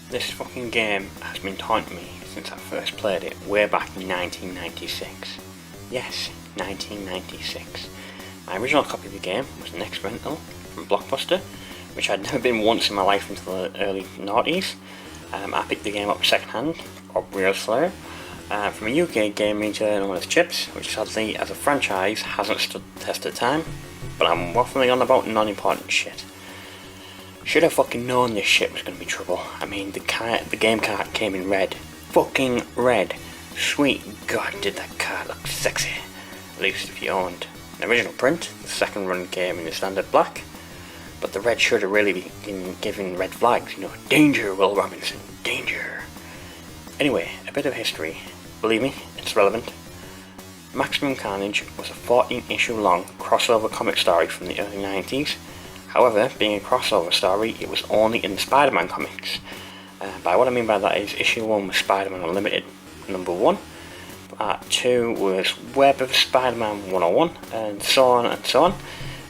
This fucking game has been taunting me since I first played it way back in 1996. Yes, 1996. My original copy of the game was an ex-rental from Blockbuster, which I'd never been once in my life until the early noughties. I picked the game up second hand, or real slow, from a UK game retailer known as Chips, which sadly as a franchise hasn't stood the test of time, but I'm waffling on about non-important shit. Should have fucking known this shit was going to be trouble. I mean, the game cart came in red. Fucking red. Sweet God, did that cart look sexy. At least if you owned an original print. The second run came in the standard black. But the red should have really been giving red flags, you know. Danger, Will Robinson, danger. Anyway, a bit of history. Believe me, it's relevant. Maximum Carnage was a 14-issue long crossover comic story from the early 90s. However, being a crossover story, it was only in the Spider-Man comics. By what I mean by that is, issue 1 was Spider-Man Unlimited number 1, part 2 was Web of Spider-Man 101, and so on and so on.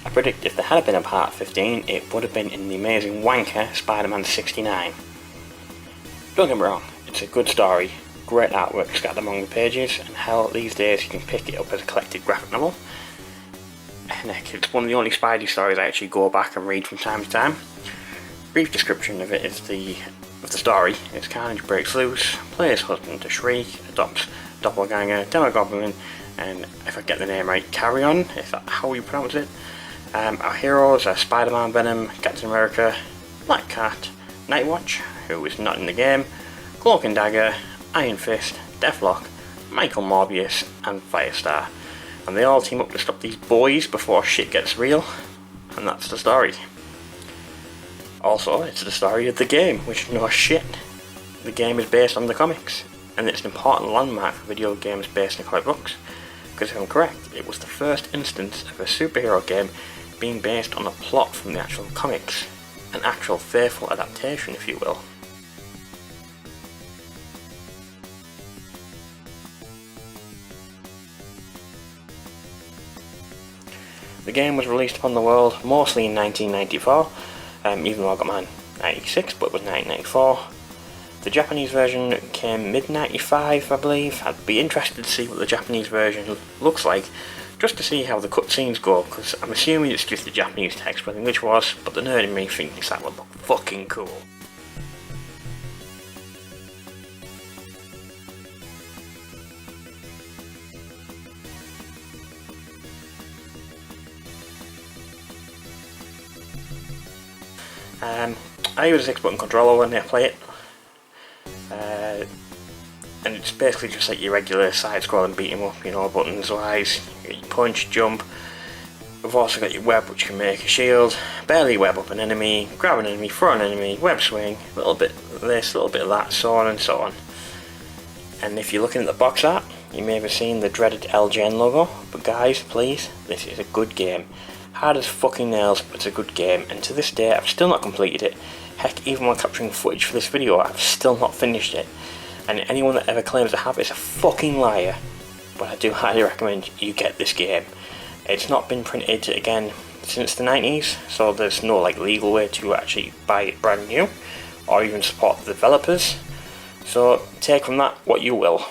I predict if there had been a part 15, it would have been in the amazing wanker Spider-Man 69. Don't get me wrong, it's a good story, great artwork scattered among the pages, and hell, these days you can pick it up as a collected graphic novel. And heck, it's one of the only Spidey stories I actually go back and read from time to time. Brief description of it is the story is Carnage breaks loose, plays husband to Shriek, adopts Doppelganger, Demogoblin, and if I get the name right, Carrion, is that how you pronounce it? Our heroes are Spider-Man, Venom, Captain America, Black Cat, Nightwatch, who is not in the game, Cloak and Dagger, Iron Fist, Deathlock, Michael Morbius, and Firestar. And they all team up to stop these boys before shit gets real, and that's the story. Also, it's the story of the game, which no shit. The game is based on the comics, and it's an important landmark for video games based on comic books, because if I'm correct, it was the first instance of a superhero game being based on a plot from the actual comics, an actual faithful adaptation, if you will. The game was released upon the world mostly in 1994, even though I got mine in 96, but it was 1994. The Japanese version came mid-95, I believe. I'd be interested to see what the Japanese version looks like, just to see how the cutscenes go, because I'm assuming it's just the Japanese text, but the English was, but the nerd in me thinks that would look fucking cool. I use a 6-button controller when I play it, and it's basically just like your regular side-scrolling beat 'em up, you know, buttons-wise. You punch, jump. We've also got your web, which can make a shield, barely web up an enemy, grab an enemy, throw an enemy, web swing, a little bit of this, a little bit of that, so on and so on. And if you're looking at the box art, you may have seen the dreaded LGN logo, but guys, please, this is a good game. Hard as fucking nails, but it's a good game, and to this day I've still not completed it. Heck, even while capturing footage for this video, I've still not finished it. And anyone that ever claims to have is a fucking liar. But I do highly recommend you get this game. It's not been printed again since the 90s, so there's no like legal way to actually buy it brand new, or even support the developers. So take from that what you will.